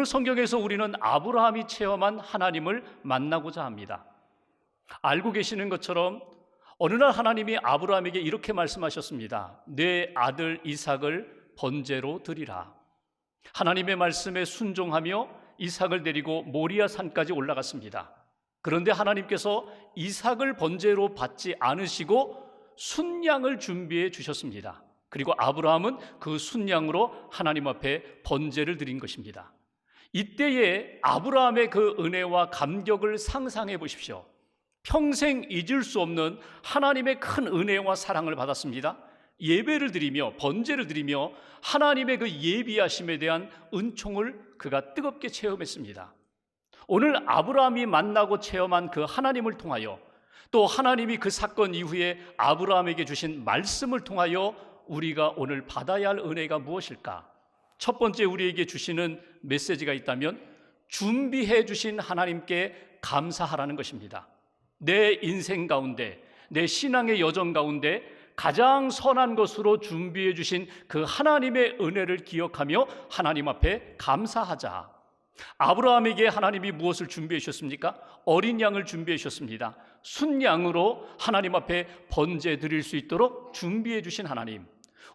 성경에서 우리는 아브라함이 체험한 하나님을 만나고자 합니다. 알고 계시는 것처럼 어느 날 하나님이 아브라함에게 이렇게 말씀하셨습니다. 내 아들 이삭을 번제로 드리라. 하나님의 말씀에 순종하며 이삭을 데리고 모리아 산까지 올라갔습니다. 그런데 하나님께서 이삭을 번제로 받지 않으시고 순양을 준비해 주셨습니다. 그리고 아브라함은 그 순양으로 하나님 앞에 번제를 드린 것입니다. 이때에 아브라함의 그 은혜와 감격을 상상해 보십시오. 평생 잊을 수 없는 하나님의 큰 은혜와 사랑을 받았습니다. 예배를 드리며 번제를 드리며 하나님의 그 예비하심에 대한 은총을 그가 뜨겁게 체험했습니다. 오늘 아브라함이 만나고 체험한 그 하나님을 통하여, 또 하나님이 그 사건 이후에 아브라함에게 주신 말씀을 통하여 우리가 오늘 받아야 할 은혜가 무엇일까? 첫 번째 우리에게 주시는 메시지가 있다면 준비해 주신 하나님께 감사하라는 것입니다. 내 인생 가운데, 내 신앙의 여정 가운데 가장 선한 것으로 준비해 주신 그 하나님의 은혜를 기억하며 하나님 앞에 감사하자. 아브라함에게 하나님이 무엇을 준비해 주셨습니까? 어린 양을 준비해 주셨습니다. 순양으로 하나님 앞에 번제 드릴 수 있도록 준비해 주신 하나님.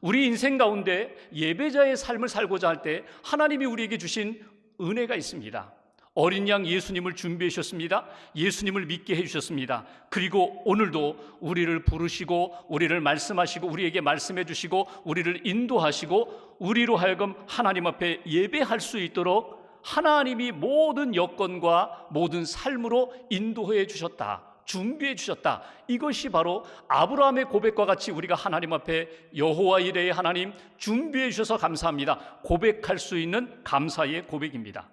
우리 인생 가운데 예배자의 삶을 살고자 할 때 하나님이 우리에게 주신 은혜가 있습니다. 어린 양 예수님을 준비해 주셨습니다. 예수님을 믿게 해 주셨습니다. 그리고 오늘도 우리를 부르시고 우리를 말씀하시고 우리에게 말씀해 주시고 우리를 인도하시고 우리로 하여금 하나님 앞에 예배할 수 있도록 하나님이 모든 여건과 모든 삶으로 인도해 주셨다. 준비해 주셨다. 이것이 바로 아브라함의 고백과 같이 우리가 하나님 앞에 여호와 이레의 하나님 준비해 주셔서 감사합니다. 고백할 수 있는 감사의 고백입니다.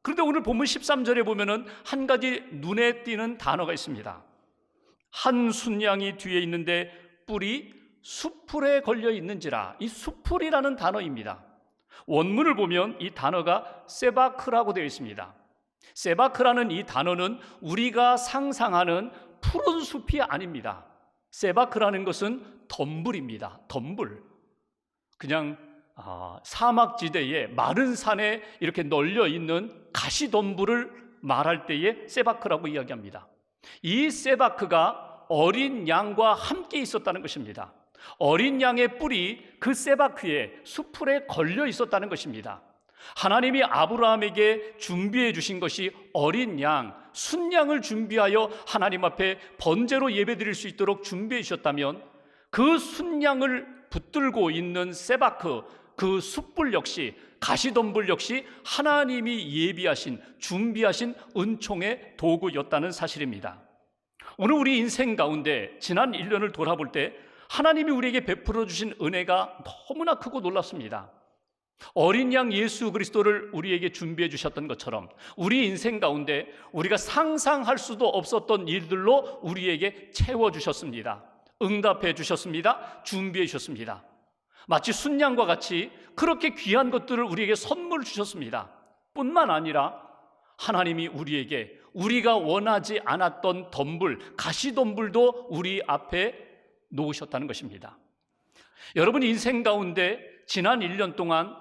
그런데 오늘 본문 13절에 보면은 한 가지 눈에 띄는 단어가 있습니다. 한 순양이 뒤에 있는데 뿔이 수풀에 걸려 있는지라. 이 수풀이라는 단어입니다. 원문을 보면 이 단어가 세바크라고 되어 있습니다. 세바크라는 이 단어는 우리가 상상하는 푸른 숲이 아닙니다. 세바크라는 것은 덤불입니다. 덤불. 그냥 사막지대에 마른 산에 이렇게 널려 있는 가시덤불을 말할 때에 세바크라고 이야기합니다. 이 세바크가 어린 양과 함께 있었다는 것입니다. 어린 양의 뿔이 그 세바크에 수풀에 걸려 있었다는 것입니다. 하나님이 아브라함에게 준비해 주신 것이 어린 양, 순양을 준비하여 하나님 앞에 번제로 예배드릴 수 있도록 준비해 주셨다면 그 순양을 붙들고 있는 세바크, 그 숯불 역시, 가시덤불 역시 하나님이 예비하신, 준비하신 은총의 도구였다는 사실입니다. 오늘 우리 인생 가운데 지난 1년을 돌아볼 때 하나님이 우리에게 베풀어 주신 은혜가 너무나 크고 놀랍습니다. 어린 양 예수 그리스도를 우리에게 준비해 주셨던 것처럼 우리 인생 가운데 우리가 상상할 수도 없었던 일들로 우리에게 채워주셨습니다. 응답해 주셨습니다. 준비해 주셨습니다. 마치 순양과 같이 그렇게 귀한 것들을 우리에게 선물 주셨습니다. 뿐만 아니라 하나님이 우리에게 우리가 원하지 않았던 덤불, 가시덤불도 우리 앞에 놓으셨다는 것입니다. 여러분 인생 가운데 지난 1년 동안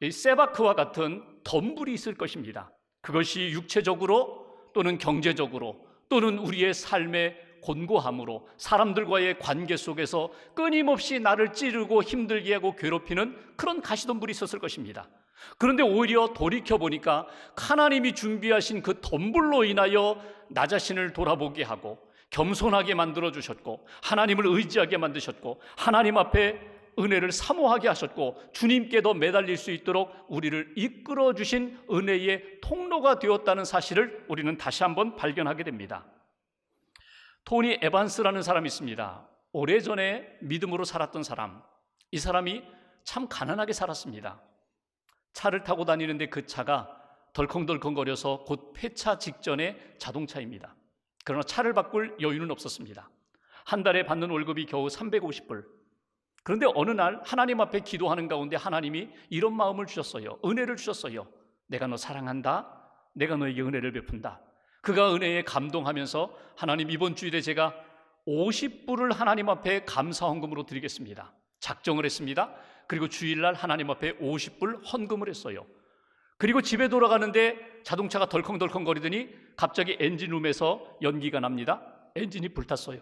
세바크와 같은 덤불이 있을 것입니다. 그것이 육체적으로 또는 경제적으로 또는 우리의 삶의 곤고함으로 사람들과의 관계 속에서 끊임없이 나를 찌르고 힘들게 하고 괴롭히는 그런 가시덤불이 있었을 것입니다. 그런데 오히려 돌이켜보니까 하나님이 준비하신 그 덤불로 인하여 나 자신을 돌아보게 하고 겸손하게 만들어주셨고 하나님을 의지하게 만드셨고 하나님 앞에 은혜를 사모하게 하셨고 주님께 더 매달릴 수 있도록 우리를 이끌어 주신 은혜의 통로가 되었다는 사실을 우리는 다시 한번 발견하게 됩니다. 토니 에반스라는 사람이 있습니다. 오래전에 믿음으로 살았던 사람. 이 사람이 참 가난하게 살았습니다. 차를 타고 다니는데 그 차가 덜컹덜컹거려서 곧 폐차 직전의 자동차입니다. 그러나 차를 바꿀 여유는 없었습니다. 한 달에 받는 월급이 겨우 350불. 그런데 어느 날 하나님 앞에 기도하는 가운데 하나님이 이런 마음을 주셨어요. 은혜를 주셨어요. 내가 너 사랑한다. 내가 너에게 은혜를 베푼다. 그가 은혜에 감동하면서 하나님 이번 주일에 제가 50불을 하나님 앞에 감사 헌금으로 드리겠습니다. 작정을 했습니다. 그리고 주일날 하나님 앞에 50불 헌금을 했어요. 그리고 집에 돌아가는데 자동차가 덜컹덜컹 거리더니 갑자기 엔진룸에서 연기가 납니다. 엔진이 불탔어요.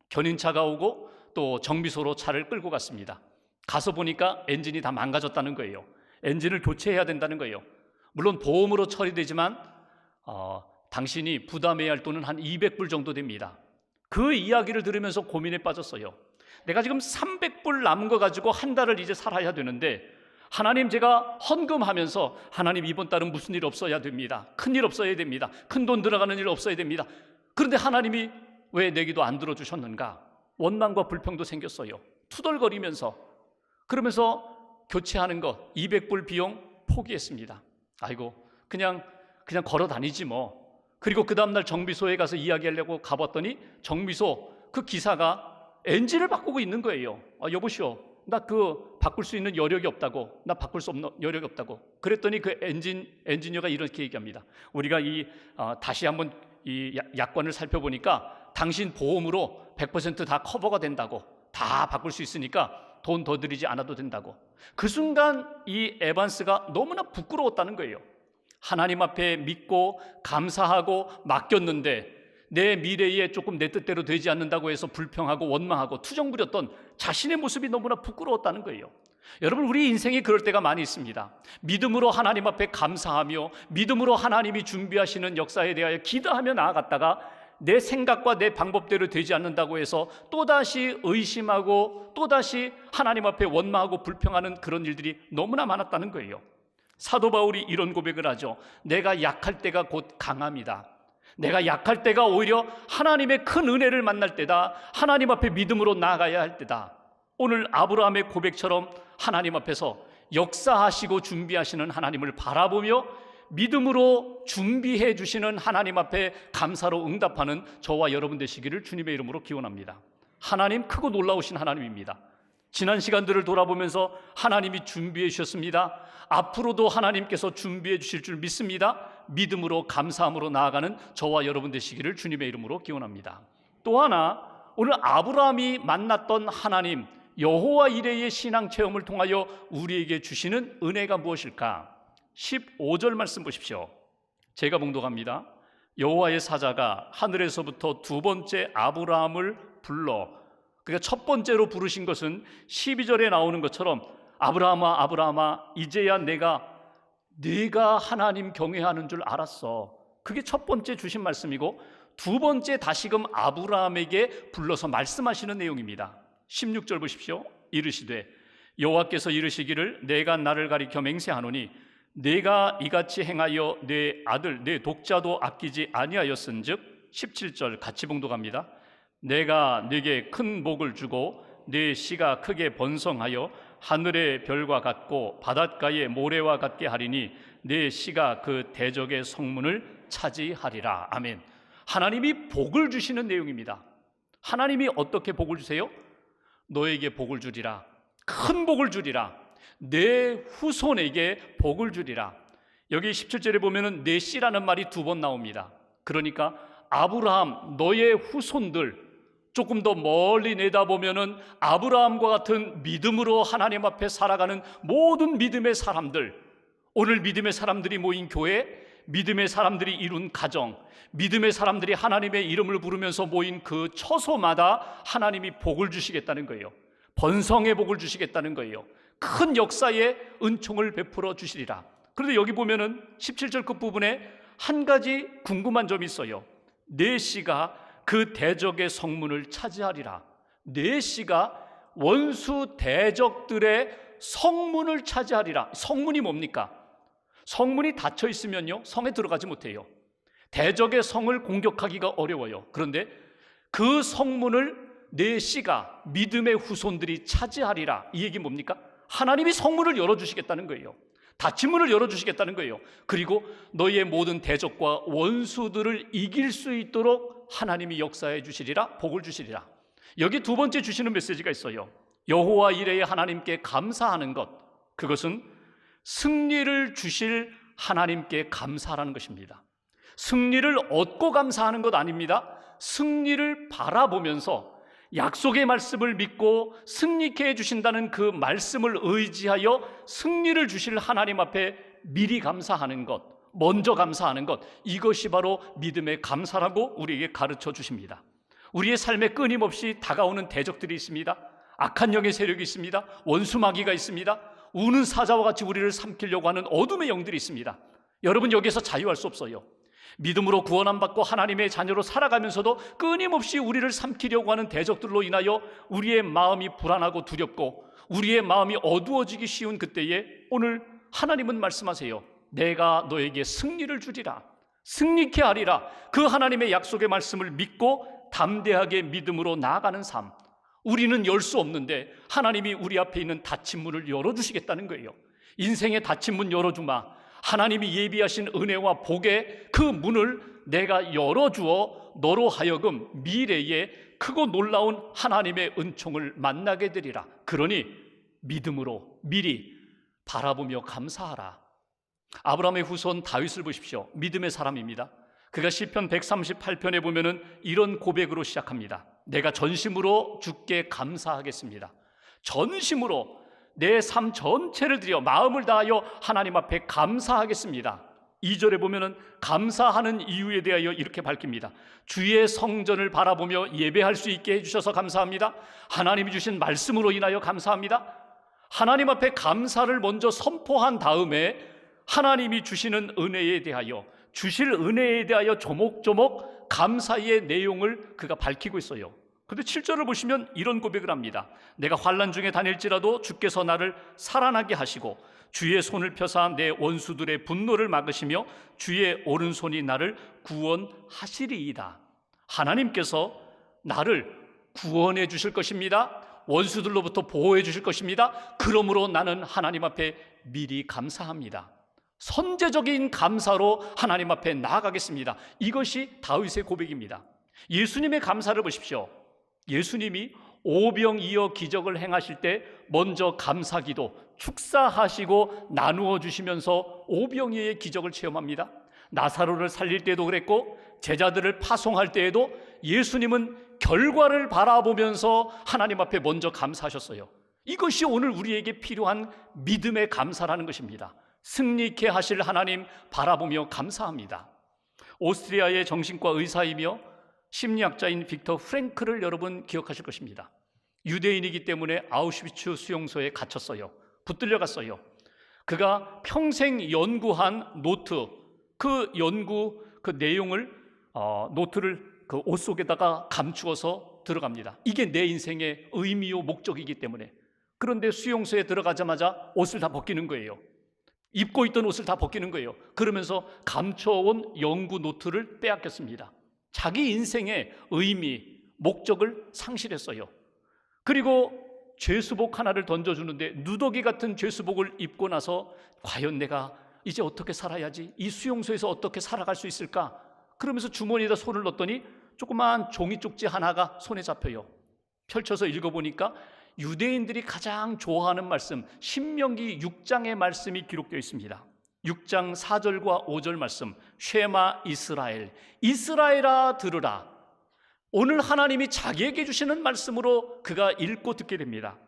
견인차가 오고 또 정비소로 차를 끌고 갔습니다. 가서 보니까 엔진이 다 망가졌다는 거예요. 엔진을 교체해야 된다는 거예요. 물론 보험으로 처리되지만 당신이 부담해야 할 돈은 한 200불 정도 됩니다. 그 이야기를 들으면서 고민에 빠졌어요. 내가 지금 300불 남은 거 가지고 한 달을 이제 살아야 되는데, 하나님, 제가 헌금하면서 하나님, 이번 달은 무슨 일 없어야 됩니다. 큰일 없어야 됩니다. 큰 돈 들어가는 일 없어야 됩니다. 그런데 하나님이 왜 내 기도 안 들어주셨는가? 원망과 불평도 생겼어요. 투덜거리면서. 그러면서 교체하는 것 200불 비용 포기했습니다. 아이고, 그냥 걸어 다니지 뭐. 그리고 그 다음날 정비소에 가서 이야기하려고 가봤더니 정비소 그 기사가 엔진을 바꾸고 있는 거예요. 여보시오, 나 바꿀 수 있는 여력이 없다고, 나 바꿀 수 없는 여력이 없다고. 그랬더니 그 엔지니어가 이렇게 얘기합니다. 우리가 다시 한번 이 약관을 살펴보니까 당신 보험으로 100% 다 커버가 된다고, 다 바꿀 수 있으니까 돈 더 들이지 않아도 된다고. 그 순간 이 에반스가 너무나 부끄러웠다는 거예요. 하나님 앞에 믿고 감사하고 맡겼는데 내 미래에 조금 내 뜻대로 되지 않는다고 해서 불평하고 원망하고 투정 부렸던 자신의 모습이 너무나 부끄러웠다는 거예요. 여러분, 우리 인생이 그럴 때가 많이 있습니다. 믿음으로 하나님 앞에 감사하며 믿음으로 하나님이 준비하시는 역사에 대하여 기도하며 나아갔다가 내 생각과 내 방법대로 되지 않는다고 해서 또다시 의심하고 또다시 하나님 앞에 원망하고 불평하는 그런 일들이 너무나 많았다는 거예요. 사도 바울이 이런 고백을 하죠. 내가 약할 때가 곧 강함이다. 내가 약할 때가 오히려 하나님의 큰 은혜를 만날 때다. 하나님 앞에 믿음으로 나아가야 할 때다. 오늘 아브라함의 고백처럼 하나님 앞에서 역사하시고 준비하시는 하나님을 바라보며 믿음으로 준비해 주시는 하나님 앞에 감사로 응답하는 저와 여러분 되시기를 주님의 이름으로 기원합니다. 하나님, 크고 놀라우신 하나님입니다. 지난 시간들을 돌아보면서 하나님이 준비해 주셨습니다. 앞으로도 하나님께서 준비해 주실 줄 믿습니다. 믿음으로 감사함으로 나아가는 저와 여러분 되시기를 주님의 이름으로 기원합니다. 또 하나, 오늘 아브라함이 만났던 하나님 여호와 이레의 신앙 체험을 통하여 우리에게 주시는 은혜가 무엇일까? 15절 말씀 보십시오. 제가 봉독합니다. 여호와의 사자가 하늘에서부터 두 번째 아브라함을 불러, 그러니까 첫 번째로 부르신 것은 12절에 나오는 것처럼 아브라함아, 아브라함아, 이제야 내가 하나님 경외하는 줄 알았어. 그게 첫 번째 주신 말씀이고, 두 번째 다시금 아브라함에게 불러서 말씀하시는 내용입니다. 16절 보십시오. 이르시되 여호와께서 이르시기를 내가 나를 가리켜 맹세하노니 내가 이같이 행하여 내 아들 내 독자도 아끼지 아니하였은즉, 17절 같이 봉독합니다. 내가 네게 큰 복을 주고 네 씨가 크게 번성하여 하늘의 별과 같고 바닷가의 모래와 같게 하리니 네 씨가 그 대적의 성문을 차지하리라. 아멘. 하나님이 복을 주시는 내용입니다. 하나님이 어떻게 복을 주세요? 너에게 복을 주리라. 큰 복을 주리라. 내 후손에게 복을 주리라. 여기 17절에 보면은 내 씨라는 말이 두 번 나옵니다. 그러니까 아브라함, 너의 후손들, 조금 더 멀리 내다보면은 아브라함과 같은 믿음으로 하나님 앞에 살아가는 모든 믿음의 사람들, 오늘 믿음의 사람들이 모인 교회, 믿음의 사람들이 이룬 가정, 믿음의 사람들이 하나님의 이름을 부르면서 모인 그 처소마다 하나님이 복을 주시겠다는 거예요. 번성의 복을 주시겠다는 거예요. 큰 역사의 은총을 베풀어 주시리라. 그런데 여기 보면은 17절 끝부분에 한 가지 궁금한 점이 있어요. 네 씨가 그 대적의 성문을 차지하리라. 네 씨가 원수 대적들의 성문을 차지하리라. 성문이 뭡니까? 성문이 닫혀 있으면요, 성에 들어가지 못해요. 대적의 성을 공격하기가 어려워요. 그런데 그 성문을 네 씨가, 믿음의 후손들이 차지하리라. 이 얘기 뭡니까? 하나님이 성문을 열어주시겠다는 거예요. 닫힌 문을 열어주시겠다는 거예요. 그리고 너희의 모든 대적과 원수들을 이길 수 있도록 하나님이 역사해 주시리라. 복을 주시리라. 여기 두 번째 주시는 메시지가 있어요. 여호와 이레의 하나님께 감사하는 것, 그것은 승리를 주실 하나님께 감사하라는 것입니다. 승리를 얻고 감사하는 것 아닙니다. 승리를 바라보면서 약속의 말씀을 믿고 승리케 해주신다는 그 말씀을 의지하여 승리를 주실 하나님 앞에 미리 감사하는 것, 먼저 감사하는 것, 이것이 바로 믿음의 감사라고 우리에게 가르쳐 주십니다. 우리의 삶에 끊임없이 다가오는 대적들이 있습니다. 악한 영의 세력이 있습니다. 원수 마귀가 있습니다. 우는 사자와 같이 우리를 삼키려고 하는 어둠의 영들이 있습니다. 여러분, 여기에서 자유할 수 없어요. 믿음으로 구원함 받고 하나님의 자녀로 살아가면서도 끊임없이 우리를 삼키려고 하는 대적들로 인하여 우리의 마음이 불안하고 두렵고 우리의 마음이 어두워지기 쉬운 그때에 오늘 하나님은 말씀하세요. 내가 너에게 승리를 주리라, 승리케 하리라. 그 하나님의 약속의 말씀을 믿고 담대하게 믿음으로 나아가는 삶, 우리는 열 수 없는데 하나님이 우리 앞에 있는 닫힌 문을 열어주시겠다는 거예요. 인생의 닫힌 문 열어주마. 하나님이 예비하신 은혜와 복의 그 문을 내가 열어주어 너로 하여금 미래에 크고 놀라운 하나님의 은총을 만나게 되리라. 그러니 믿음으로 미리 바라보며 감사하라. 아브라함의 후손 다윗을 보십시오. 믿음의 사람입니다. 그가 시편 138편에 보면은 이런 고백으로 시작합니다. 내가 전심으로 주께 감사하겠습니다. 전심으로 내 삶 전체를 들여 마음을 다하여 하나님 앞에 감사하겠습니다. 2절에 보면은 감사하는 이유에 대하여 이렇게 밝힙니다. 주의 성전을 바라보며 예배할 수 있게 해주셔서 감사합니다. 하나님이 주신 말씀으로 인하여 감사합니다. 하나님 앞에 감사를 먼저 선포한 다음에 하나님이 주시는 은혜에 대하여, 주실 은혜에 대하여 조목조목 감사의 내용을 그가 밝히고 있어요. 그런데 7절을 보시면 이런 고백을 합니다. 내가 환난 중에 다닐지라도 주께서 나를 살아나게 하시고 주의 손을 펴사 내 원수들의 분노를 막으시며 주의 오른손이 나를 구원하시리이다. 하나님께서 나를 구원해 주실 것입니다. 원수들로부터 보호해 주실 것입니다. 그러므로 나는 하나님 앞에 미리 감사합니다. 선제적인 감사로 하나님 앞에 나아가겠습니다. 이것이 다윗의 고백입니다. 예수님의 감사를 보십시오. 예수님이 오병이어 기적을 행하실 때 먼저 감사기도 축사하시고 나누어 주시면서 오병이어의 기적을 체험합니다. 나사로를 살릴 때도 그랬고 제자들을 파송할 때에도 예수님은 결과를 바라보면서 하나님 앞에 먼저 감사하셨어요. 이것이 오늘 우리에게 필요한 믿음의 감사라는 것입니다. 승리케 하실 하나님 바라보며 감사합니다. 오스트리아의 정신과 의사이며 심리학자인 빅터 프랭클을 여러분 기억하실 것입니다. 유대인이기 때문에 아우슈비츠 수용소에 갇혔어요. 붙들려 갔어요. 그가 평생 연구한 노트, 그 연구 그 내용을 노트를 그 옷 속에다가 감추어서 들어갑니다. 이게 내 인생의 의미요 목적이기 때문에. 그런데 수용소에 들어가자마자 옷을 다 벗기는 거예요. 입고 있던 옷을 다 벗기는 거예요. 그러면서 감춰온 연구 노트를 빼앗겼습니다. 자기 인생의 의미, 목적을 상실했어요. 그리고 죄수복 하나를 던져주는데 누더기 같은 죄수복을 입고 나서 과연 내가 이제 어떻게 살아야지? 이 수용소에서 어떻게 살아갈 수 있을까? 그러면서 주머니에다 손을 넣었더니 조그만 종이 쪽지 하나가 손에 잡혀요. 펼쳐서 읽어보니까 유대인들이 가장 좋아하는 말씀, 신명기 6장의 말씀이 기록되어 있습니다. 6장 4절과 5절 말씀, 쉐마 이스라엘, 이스라엘아 들으라. 오늘 하나님이 자기에게 주시는 말씀으로 그가 읽고 듣게 됩니다.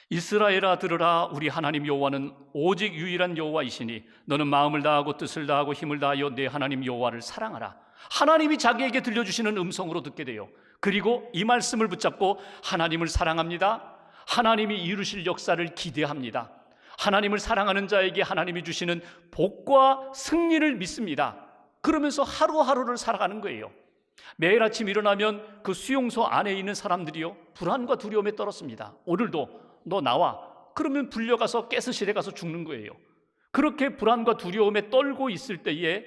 이스라엘아 들으라. 우리 하나님 여호와는 오직 유일한 여호와이시니 너는 마음을 다하고 뜻을 다하고 힘을 다하여 내 하나님 여호와를 사랑하라. 하나님이 자기에게 들려주시는 음성으로 듣게 돼요. 그리고 이 말씀을 붙잡고 하나님을 사랑합니다. 하나님이 이루실 역사를 기대합니다. 하나님을 사랑하는 자에게 하나님이 주시는 복과 승리를 믿습니다. 그러면서 하루하루를 살아가는 거예요. 매일 아침 일어나면 그 수용소 안에 있는 사람들이요, 불안과 두려움에 떨었습니다. 오늘도 너 나와. 그러면 불려가서 가스실에 가서 죽는 거예요. 그렇게 불안과 두려움에 떨고 있을 때에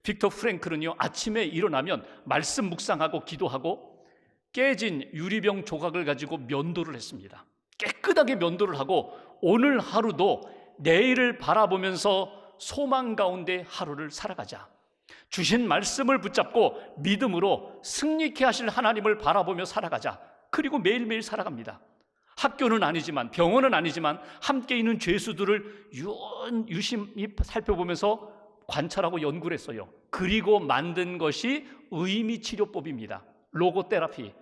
빅터 프랭클은요, 아침에 일어나면 말씀 묵상하고 기도하고 깨진 유리병 조각을 가지고 면도를 했습니다. 깨끗하게 면도를 하고 오늘 하루도 내일을 바라보면서 소망 가운데 하루를 살아가자. 주신 말씀을 붙잡고 믿음으로 승리케 하실 하나님을 바라보며 살아가자. 그리고 매일매일 살아갑니다. 학교는 아니지만, 병원은 아니지만 함께 있는 죄수들을 유심히 살펴보면서 관찰하고 연구를 했어요. 그리고 만든 것이 의미치료법입니다. 로고테라피.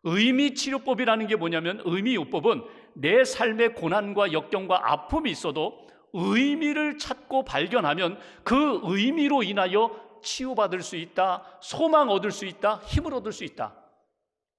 의미치료법이라는 게 뭐냐면, 의미요법은 내 삶의 고난과 역경과 아픔이 있어도 의미를 찾고 발견하면 그 의미로 인하여 치유받을 수 있다, 소망 얻을 수 있다, 힘을 얻을 수 있다.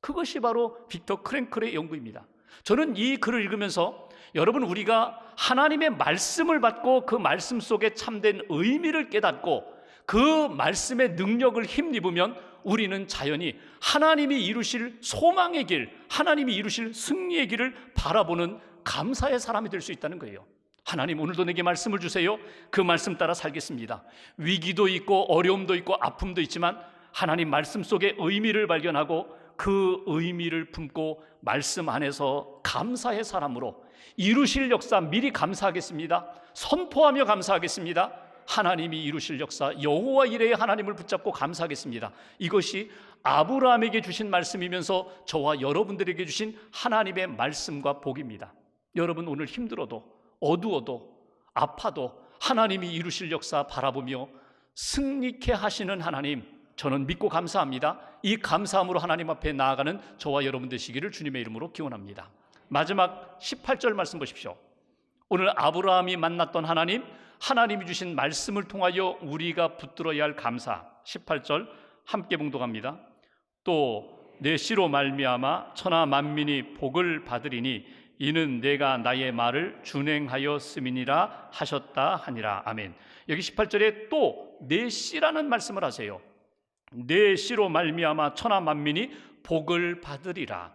그것이 바로 빅터 크랭클의 연구입니다. 저는 이 글을 읽으면서 여러분, 우리가 하나님의 말씀을 받고 그 말씀 속에 참된 의미를 깨닫고 그 말씀의 능력을 힘입으면 우리는 자연히 하나님이 이루실 소망의 길, 하나님이 이루실 승리의 길을 바라보는 감사의 사람이 될 수 있다는 거예요. 하나님, 오늘도 내게 말씀을 주세요. 그 말씀 따라 살겠습니다. 위기도 있고 어려움도 있고 아픔도 있지만 하나님 말씀 속에 의미를 발견하고 그 의미를 품고 말씀 안에서 감사의 사람으로 이루실 역사 미리 감사하겠습니다. 선포하며 감사하겠습니다. 하나님이 이루실 역사, 여호와 이레의 하나님을 붙잡고 감사하겠습니다. 이것이 아브라함에게 주신 말씀이면서 저와 여러분들에게 주신 하나님의 말씀과 복입니다. 여러분, 오늘 힘들어도 어두워도 아파도 하나님이 이루실 역사 바라보며 승리케 하시는 하나님, 저는 믿고 감사합니다. 이 감사함으로 하나님 앞에 나아가는 저와 여러분 되시기를 주님의 이름으로 기원합니다. 마지막 18절 말씀 보십시오. 오늘 아브라함이 만났던 하나님, 하나님이 주신 말씀을 통하여 우리가 붙들어야 할 감사. 18절 함께 봉독합니다. 또 내 씨로 말미암아 천하 만민이 복을 받으리니 이는 내가 나의 말을 준행하였음이니라 하셨다 하니라. 아멘. 여기 18절에 또 내 씨라는 말씀을 하세요. 내 씨로 말미암아 천하 만민이 복을 받으리라.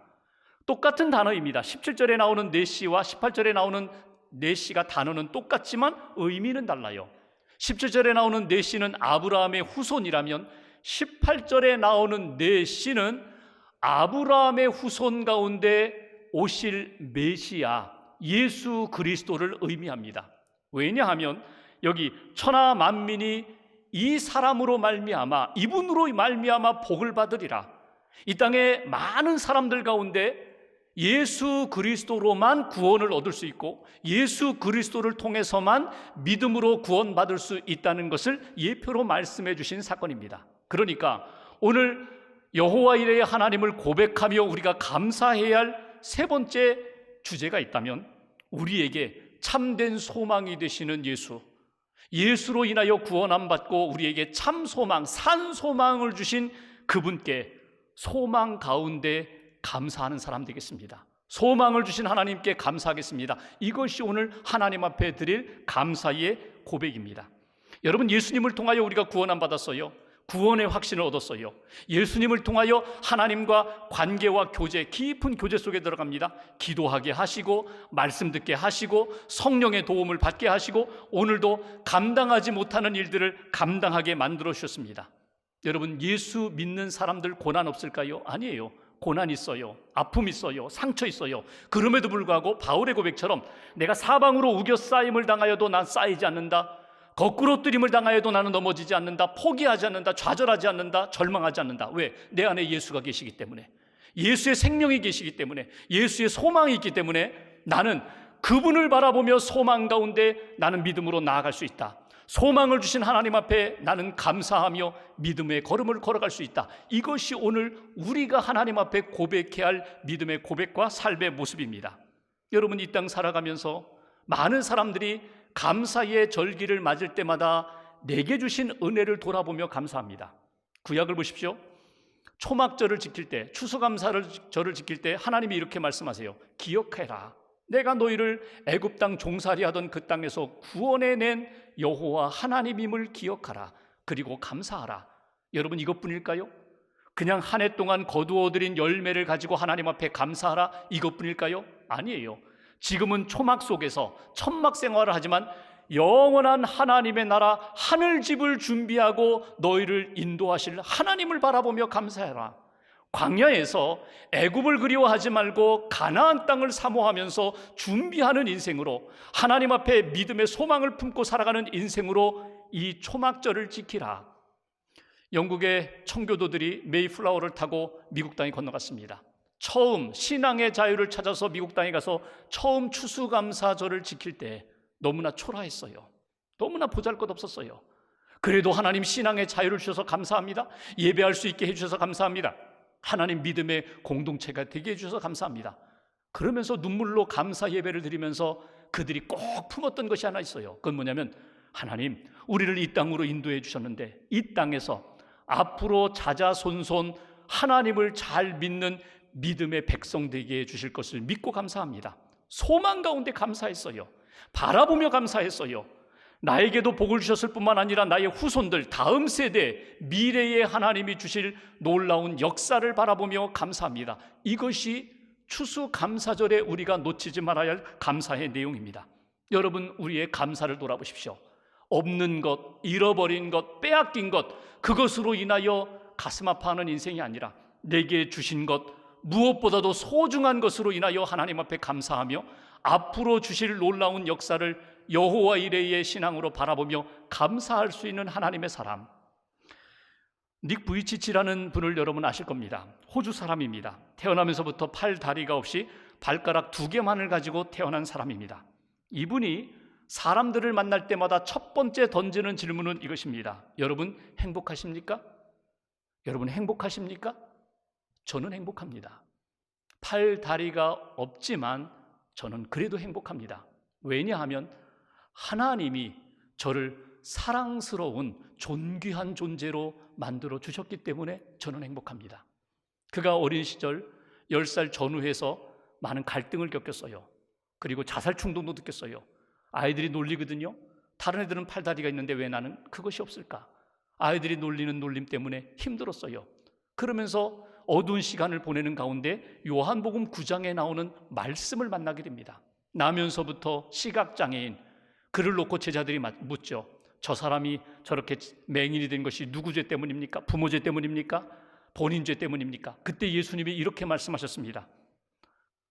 똑같은 단어입니다. 17절에 나오는 내 씨와 18절에 나오는 내 씨가 단어는 똑같지만 의미는 달라요. 17절에 나오는 내 씨는 아브라함의 후손이라면 18절에 나오는 내 씨는 아브라함의 후손 가운데 오실 메시아 예수 그리스도를 의미합니다. 왜냐하면 여기 천하 만민이 이 사람으로 말미암아, 이분으로 말미암아 복을 받으리라. 이 땅에 많은 사람들 가운데 예수 그리스도로만 구원을 얻을 수 있고 예수 그리스도를 통해서만 믿음으로 구원받을 수 있다는 것을 예표로 말씀해 주신 사건입니다. 그러니까 오늘 여호와 이레의 하나님을 고백하며 우리가 감사해야 할 세 번째 주제가 있다면 우리에게 참된 소망이 되시는 예수로 인하여 구원함 받고 우리에게 참 소망, 산 소망을 주신 그분께 소망 가운데 감사하는 사람 되겠습니다. 소망을 주신 하나님께 감사하겠습니다. 이것이 오늘 하나님 앞에 드릴 감사의 고백입니다. 여러분, 예수님을 통하여 우리가 구원함 받았어요. 구원의 확신을 얻었어요. 예수님을 통하여 하나님과 관계와 교제, 깊은 교제 속에 들어갑니다. 기도하게 하시고 말씀 듣게 하시고 성령의 도움을 받게 하시고 오늘도 감당하지 못하는 일들을 감당하게 만들어 주셨습니다. 여러분, 예수 믿는 사람들 고난 없을까요? 아니에요. 고난 있어요. 아픔 있어요. 상처 있어요. 그럼에도 불구하고 바울의 고백처럼 내가 사방으로 우겨싸임을 당하여도 난 쌓이지 않는다. 거꾸로 뜨림을 당하여도 나는 넘어지지 않는다. 포기하지 않는다. 좌절하지 않는다. 절망하지 않는다. 왜? 내 안에 예수가 계시기 때문에, 예수의 생명이 계시기 때문에, 예수의 소망이 있기 때문에 나는 그분을 바라보며 소망 가운데 나는 믿음으로 나아갈 수 있다. 소망을 주신 하나님 앞에 나는 감사하며 믿음의 걸음을 걸어갈 수 있다. 이것이 오늘 우리가 하나님 앞에 고백해야 할 믿음의 고백과 삶의 모습입니다. 여러분, 이 땅 살아가면서 많은 사람들이 감사의 절기를 맞을 때마다 내게 주신 은혜를 돌아보며 감사합니다. 구약을 보십시오. 초막절을 지킬 때, 추수감사절을 지킬 때 하나님이 이렇게 말씀하세요. 기억해라. 내가 너희를 애굽 땅 종살이하던 그 땅에서 구원해낸 여호와 하나님임을 기억하라. 그리고 감사하라. 여러분, 이것뿐일까요? 그냥 한 해 동안 거두어들인 열매를 가지고 하나님 앞에 감사하라, 이것뿐일까요? 아니에요. 지금은 초막 속에서 천막 생활을 하지만 영원한 하나님의 나라 하늘집을 준비하고 너희를 인도하실 하나님을 바라보며 감사해라. 광야에서 애굽을 그리워하지 말고 가나안 땅을 사모하면서 준비하는 인생으로, 하나님 앞에 믿음의 소망을 품고 살아가는 인생으로 이 초막절을 지키라. 영국의 청교도들이 메이플라워를 타고 미국 땅에 건너갔습니다. 처음 신앙의 자유를 찾아서 미국 땅에 가서 처음 추수감사절을 지킬 때 너무나 초라했어요. 너무나 보잘것없었어요. 그래도 하나님 신앙의 자유를 주셔서 감사합니다. 예배할 수 있게 해주셔서 감사합니다. 하나님 믿음의 공동체가 되게 해주셔서 감사합니다. 그러면서 눈물로 감사 예배를 드리면서 그들이 꼭 품었던 것이 하나 있어요. 그건 뭐냐면, 하나님, 우리를 이 땅으로 인도해 주셨는데 이 땅에서 앞으로 자자손손 하나님을 잘 믿는 믿음의 백성 되게 해 주실 것을 믿고 감사합니다. 소망 가운데 감사했어요. 바라보며 감사했어요. 나에게도 복을 주셨을 뿐만 아니라 나의 후손들, 다음 세대, 미래에 하나님이 주실 놀라운 역사를 바라보며 감사합니다. 이것이 추수감사절에 우리가 놓치지 말아야 할 감사의 내용입니다. 여러분, 우리의 감사를 돌아보십시오. 없는 것, 잃어버린 것, 빼앗긴 것, 그것으로 인하여 가슴 아파하는 인생이 아니라 내게 주신 것, 무엇보다도 소중한 것으로 인하여 하나님 앞에 감사하며 앞으로 주실 놀라운 역사를 여호와 이레의 신앙으로 바라보며 감사할 수 있는 하나님의 사람. 닉 부이치치라는 분을 여러분 아실 겁니다. 호주 사람입니다. 태어나면서부터 팔, 다리가 없이 발가락 2개만을 가지고 태어난 사람입니다. 이분이 사람들을 만날 때마다 첫 번째 던지는 질문은 이것입니다. 여러분 행복하십니까? 여러분 행복하십니까? 저는 행복합니다. 팔, 다리가 없지만 저는 그래도 행복합니다. 왜냐하면 하나님이 저를 사랑스러운 존귀한 존재로 만들어 주셨기 때문에 저는 행복합니다. 그가 어린 시절 10살 전후해서 많은 갈등을 겪었어요. 그리고 자살 충동도 느꼈어요. 아이들이 놀리거든요. 다른 애들은 팔다리가 있는데 왜 나는 그것이 없을까? 아이들이 놀리는 놀림 때문에 힘들었어요. 그러면서 어두운 시간을 보내는 가운데 요한복음 9장에 나오는 말씀을 만나게 됩니다. 나면서부터 시각장애인, 그를 놓고 제자들이 묻죠. 저 사람이 저렇게 맹인이 된 것이 누구 죄 때문입니까? 부모 죄 때문입니까? 본인 죄 때문입니까? 그때 예수님이 이렇게 말씀하셨습니다.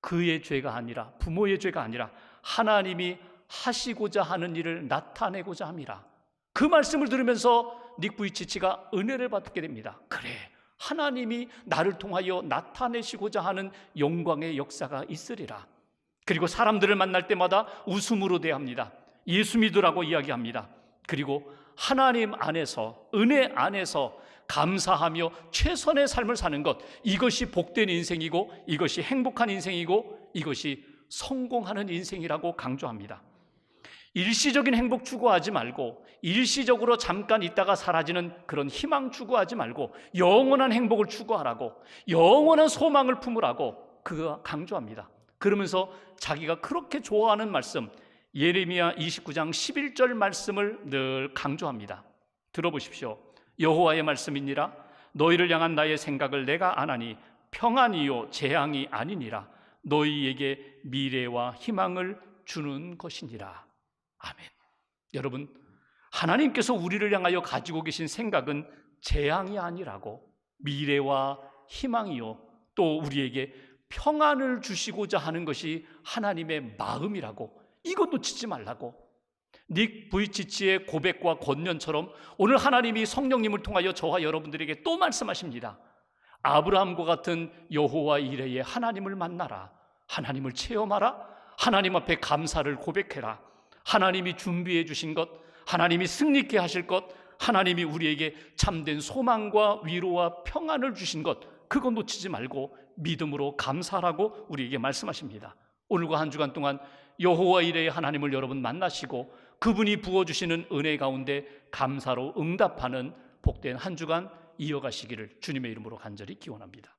그의 죄가 아니라, 부모의 죄가 아니라 하나님이 하시고자 하는 일을 나타내고자 함이라. 그 말씀을 들으면서 닉 부이치치가 은혜를 받게 됩니다. 그래, 하나님이 나를 통하여 나타내시고자 하는 영광의 역사가 있으리라. 그리고 사람들을 만날 때마다 웃음으로 대합니다. 예수 믿으라고 이야기합니다. 그리고 하나님 안에서, 은혜 안에서 감사하며 최선의 삶을 사는 것, 이것이 복된 인생이고 이것이 행복한 인생이고 이것이 성공하는 인생이라고 강조합니다. 일시적인 행복 추구하지 말고, 일시적으로 잠깐 있다가 사라지는 그런 희망 추구하지 말고 영원한 행복을 추구하라고, 영원한 소망을 품으라고 그가 강조합니다. 그러면서 자기가 그렇게 좋아하는 말씀, 예레미야 29장 11절 말씀을 늘 강조합니다. 들어보십시오. 여호와의 말씀이니라. 너희를 향한 나의 생각을 내가 아나니 평안이요 재앙이 아니니라. 너희에게 미래와 희망을 주는 것이니라. 아멘. 여러분, 하나님께서 우리를 향하여 가지고 계신 생각은 재앙이 아니라고, 미래와 희망이요 또 우리에게 평안을 주시고자 하는 것이 하나님의 마음이라고, 이것 놓치지 말라고. 닉 부이치치의 고백과 권면처럼 오늘 하나님이 성령님을 통하여 저와 여러분들에게 또 말씀하십니다. 아브라함과 같은 여호와 이레의 하나님을 만나라. 하나님을 체험하라. 하나님 앞에 감사를 고백해라. 하나님이 준비해 주신 것, 하나님이 승리케 하실 것, 하나님이 우리에게 참된 소망과 위로와 평안을 주신 것, 그거 놓치지 말고 믿음으로 감사하라고 우리에게 말씀하십니다. 오늘과 한 주간 동안 여호와 이레의 하나님을 여러분 만나시고 그분이 부어주시는 은혜 가운데 감사로 응답하는 복된 한 주간 이어가시기를 주님의 이름으로 간절히 기원합니다.